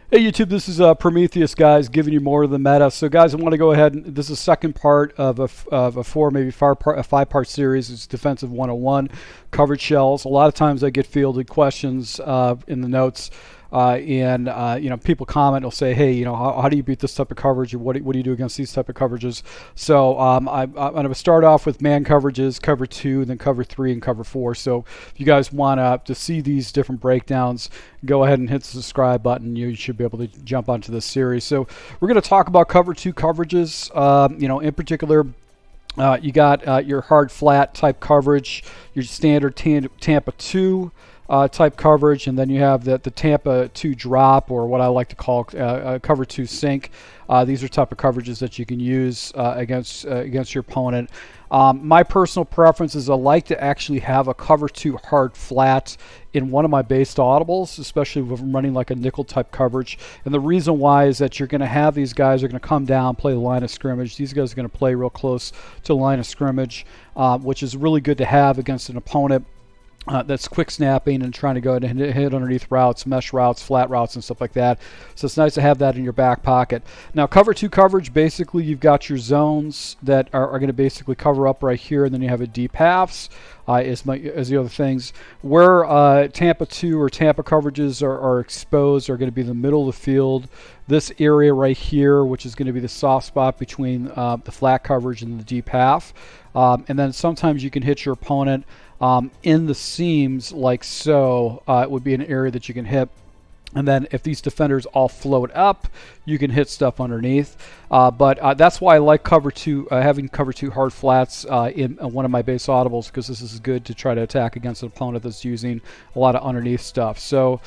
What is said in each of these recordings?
Hey YouTube, this is Prometheus, guys, giving you more of the meta. So guys, I want to go ahead and this is the second part of a four, maybe five-part series. It's Defensive 101, coverage shells. A lot of times I get fielded questions in the notes, and you know, people comment, will say, hey, you know, how do you beat this type of coverage, or what do you do against these type of coverages? So I'm going to start off with man coverages, cover 2, then cover 3, and cover 4. So if you guys want to see these different breakdowns, go ahead and hit the subscribe button. You should be able to jump onto this series. So we're going to talk about cover 2 coverages. You know, in particular, you got your hard flat type coverage, your standard Tampa 2 type coverage, and then you have the Tampa 2 drop, or what I like to call cover 2 sink. These are type of coverages that you can use against your opponent. My personal preference is I like to actually have a cover 2 hard flat in one of my based audibles, especially if I'm running like a nickel type coverage. And the reason why is that you're going to have these guys are going to come down, play the line of scrimmage. These guys are going to play real close to the line of scrimmage, which is really good to have against an opponent that's quick snapping and trying to go and hit underneath routes, mesh routes, flat routes, and stuff like that. So it's nice to have that in your back pocket. Now, cover 2 coverage, basically you've got your zones that are going to basically cover up right here, and then you have a deep halves as the other things. Where Tampa 2 or Tampa coverages are exposed are going to be the middle of the field. This area right here, which is going to be the soft spot between the flat coverage and the deep half. And then sometimes you can hit your opponent in the seams like so. It would be an area that you can hit. And then if these defenders all float up, you can hit stuff underneath. But that's why I like cover 2, having cover 2 hard flats in one of my base audibles, because this is good to try to attack against an opponent that's using a lot of underneath stuff. So,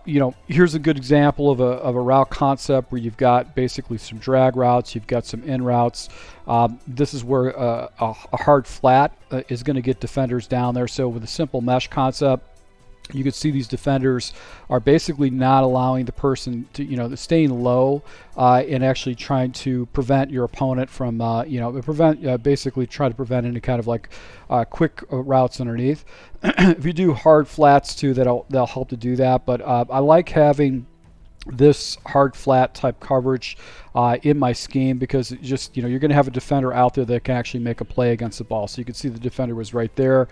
you know, here's a good example of a route concept where you've got basically some drag routes, you've got some in routes. This is where a hard flat is going to get defenders down there. So with a simple mesh concept, you can see these defenders are basically not allowing the person to, you know, staying low and actually trying to prevent your opponent from, you know, basically try to prevent any kind of like quick routes underneath. If you do hard flats too, they'll help to do that. But I like having this hard flat type coverage in my scheme, because it just, you know, you're going to have a defender out there that can actually make a play against the ball. So you can see the defender was right there.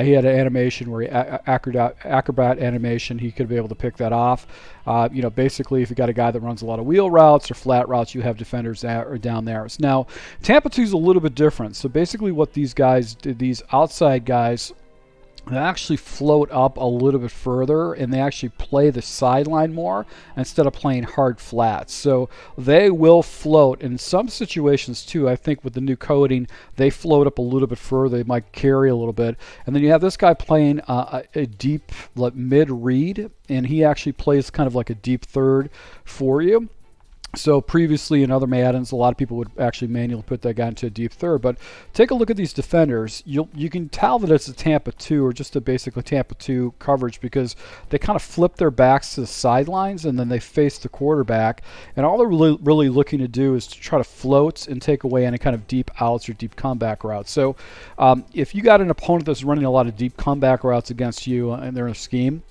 He had an animation where acrobat animation, he could be able to pick that off. You know, basically if you got a guy that runs a lot of wheel routes or flat routes, you have defenders that are down there. Now Tampa 2 is a little bit different. So basically what these guys did, these outside guys, they actually float up a little bit further, and they actually play the sideline more instead of playing hard flats. So they will float in some situations too. I think with the new coding, they float up a little bit further. They might carry a little bit. And then you have this guy playing a deep, like, mid read, and he actually plays kind of like a deep third for you. So previously in other Maddens, a lot of people would actually manually put that guy into a deep third. But take a look at these defenders. You can tell that it's a Tampa 2 or just a basically Tampa 2 coverage, because they kind of flip their backs to the sidelines and then they face the quarterback. And all they're really looking to do is to try to float and take away any kind of deep outs or deep comeback routes. So if you got an opponent that's running a lot of deep comeback routes against you and they're in a scheme,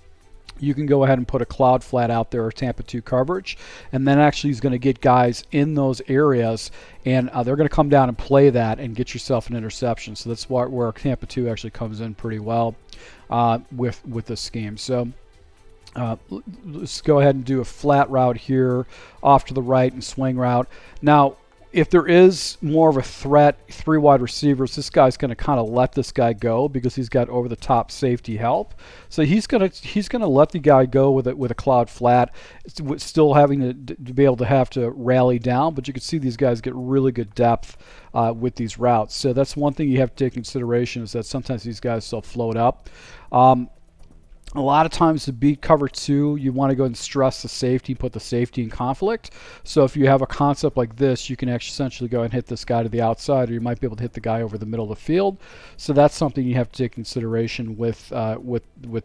you can go ahead and put a cloud flat out there or Tampa 2 coverage, and then actually he's going to get guys in those areas, and they're going to come down and play that and get yourself an interception. So that's where Tampa 2 actually comes in pretty well with this scheme. So let's go ahead and do a flat route here off to the right and swing route. Now, if there is more of a threat, 3 wide receivers, this guy's going to kind of let this guy go because he's got over the top safety help. So he's going to let the guy go with a cloud flat, still having to be able to have to rally down. But you can see these guys get really good depth with these routes. So that's one thing you have to take into consideration, is that sometimes these guys still float up. A lot of times to beat cover 2, you want to go and stress the safety, put the safety in conflict. So if you have a concept like this, you can actually essentially go and hit this guy to the outside, or you might be able to hit the guy over the middle of the field. So that's something you have to take consideration with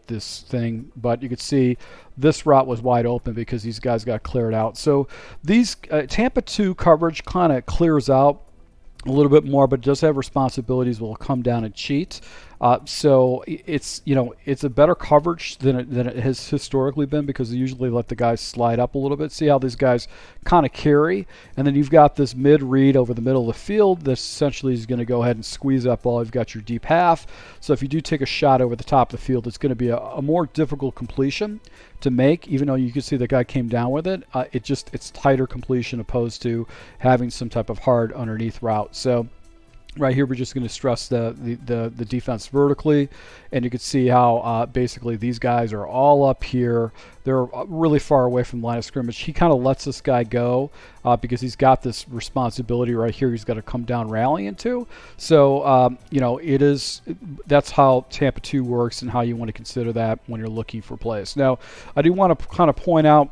this thing. But you can see this route was wide open because these guys got cleared out. So these Tampa 2 coverage kind of clears out a little bit more, but it does have responsibilities. Will come down and cheat. So it's, you know, it's a better coverage than it has historically been, because they usually let the guys slide up a little bit. See how these guys kind of carry, and then you've got this mid read over the middle of the field that essentially is going to go ahead and squeeze that ball. You've got your deep half. So if you do take a shot over the top of the field, it's going to be a more difficult completion to make, even though you can see the guy came down with it. It's tighter completion opposed to having some type of hard underneath route. So right here, we're just going to stress the defense vertically, and you can see how basically these guys are all up here. They're really far away from the line of scrimmage. He kind of lets this guy go because he's got this responsibility right here he's got to come down rally into. So, you know, that's how Tampa 2 works and how you want to consider that when you're looking for plays. Now, I do want to kind of point out,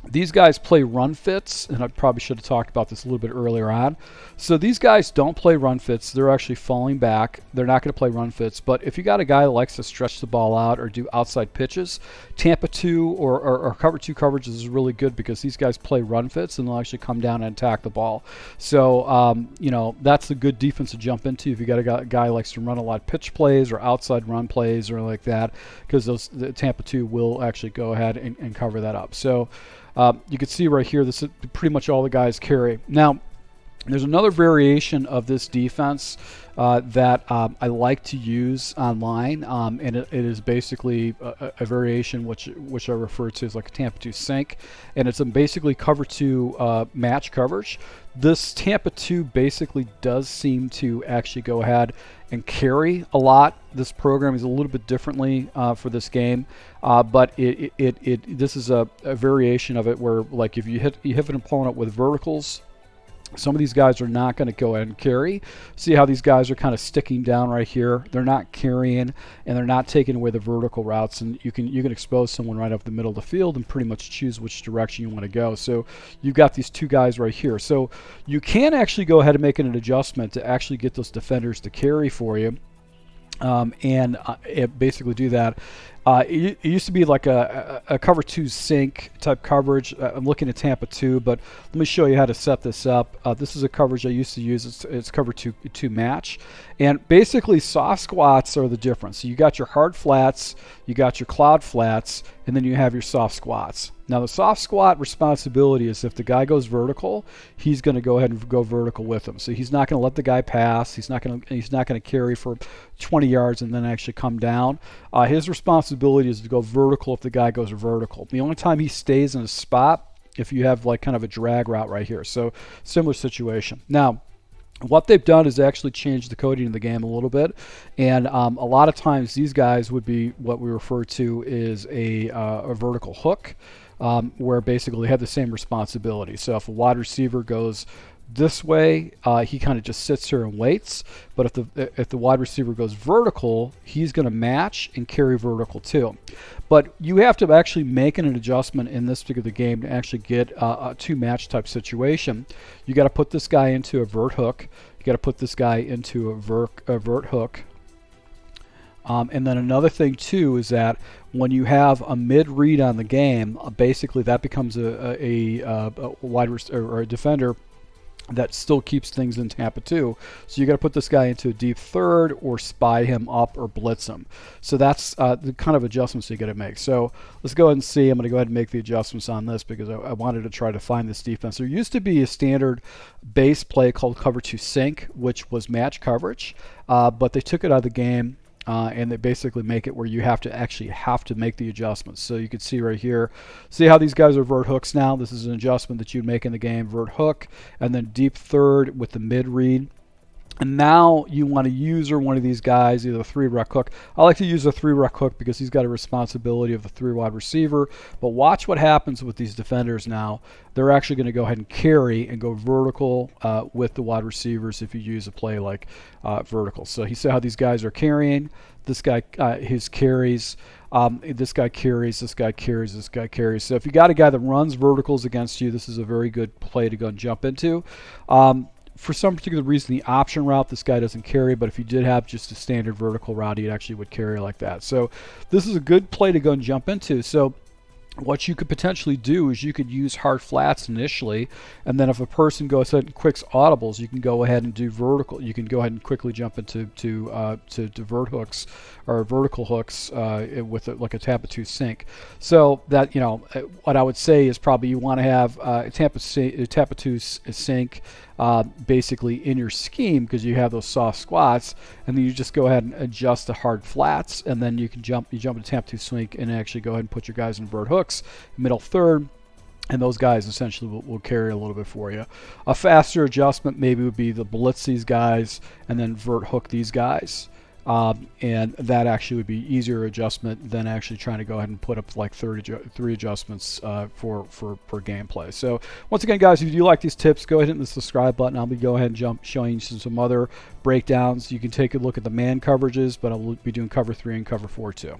these guys play run fits, and I probably should have talked about this a little bit earlier on. So these guys don't play run fits. They're actually falling back. They're not going to play run fits. But if you got a guy that likes to stretch the ball out or do outside pitches, Tampa 2 or cover 2 coverages is really good, because these guys play run fits and they'll actually come down and attack the ball. So, you know, that's a good defense to jump into if you got a guy who likes to run a lot of pitch plays or outside run plays or like that, because the Tampa 2 will actually go ahead and cover that up. So you can see right here, this is pretty much all the guys carry. Now, there's another variation of this defense that I like to use online, and it is basically a variation which I refer to as like a Tampa 2 sink, and it's a basically cover 2 match coverage. This Tampa 2 basically does seem to actually go ahead and carry a lot. This program is a little bit differently for this game, but this is a variation of it where, like, if you hit an opponent with verticals, some of these guys are not going to go ahead and carry. See how these guys are kind of sticking down right here? They're not carrying, and they're not taking away the vertical routes, and you can expose someone right up the middle of the field and pretty much choose which direction you want to go. So you've got these 2 guys right here. So you can actually go ahead and make an adjustment to actually get those defenders to carry for you. Basically do that. It used to be like a cover 2 sink type coverage. I'm looking at Tampa 2, but let me show you how to set this up. This is a coverage I used to use. It's cover 2 match, and basically soft squats are the difference. So you got your hard flats, you got your cloud flats, and then you have your soft squats. Now the soft squat responsibility is if the guy goes vertical, he's going to go ahead and go vertical with him. So he's not going to let the guy pass. He's not going to carry for 20 yards and then actually come down. His responsibility is to go vertical if the guy goes vertical. The only time he stays in a spot if you have like kind of a drag route right here. So similar situation. Now, what they've done is actually changed the coding of the game a little bit, and a lot of times these guys would be what we refer to is a vertical hook, where basically they have the same responsibility. So if a wide receiver goes this way, he kind of just sits here and waits. But if the wide receiver goes vertical, he's going to match and carry vertical too. But you have to actually make an adjustment in this particular game to actually get a 2 match type situation. You got to put this guy into a vert hook. You got to put this guy into a vert hook. And then another thing too is that when you have a mid read on the game, basically that becomes a wide or a defender that still keeps things in Tampa 2. So you got to put this guy into a deep third or spy him up or blitz him. So that's the kind of adjustments you got to make. So let's go ahead and see. I'm going to go ahead and make the adjustments on this because I wanted to try to find this defense. There used to be a standard base play called cover 2 sink, which was match coverage, but they took it out of the game. And they basically make it where you have to make the adjustments. So you can see right here, see how these guys are vert hooks now. This is an adjustment that you'd make in the game, vert hook, and then deep third with the mid read. And now you want to use one of these guys, either a 3-rec hook. I like to use a 3-rec hook because he's got a responsibility of the 3 wide receiver. But watch what happens with these defenders now. They're actually going to go ahead and carry and go vertical with the wide receivers if you use a play like vertical. So you see how these guys are carrying. This guy, his carries. This guy carries, this guy carries, this guy carries. So if you got a guy that runs verticals against you, this is a very good play to go and jump into. For some particular reason, the option route, this guy doesn't carry, but if you did have just a standard vertical route, he actually would carry like that. So this is a good play to go and jump into. So what you could potentially do is you could use hard flats initially, and then if a person goes ahead and quicks audibles, you can go ahead and do vertical. You can go ahead and quickly jump into to vert hooks or vertical hooks with like a Tampa 2 sink. So that, you know, what I would say is probably you want to have a Tampa 2 sink basically in your scheme, because you have those soft squats, and then you just go ahead and adjust the hard flats, and then you can jump into Tampa 2 sink and actually go ahead and put your guys in vert hooks, middle third, and those guys essentially will carry a little bit for you. A faster adjustment maybe would be the blitz these guys and then vert hook these guys. And that actually would be easier adjustment than actually trying to go ahead and put up like 3 adjustments for gameplay. So once again, guys, if you like these tips, go ahead and hit the subscribe button. I'll be go ahead and showing you some other breakdowns. You can take a look at the man coverages, but I'll be doing cover 3 and cover 4 too.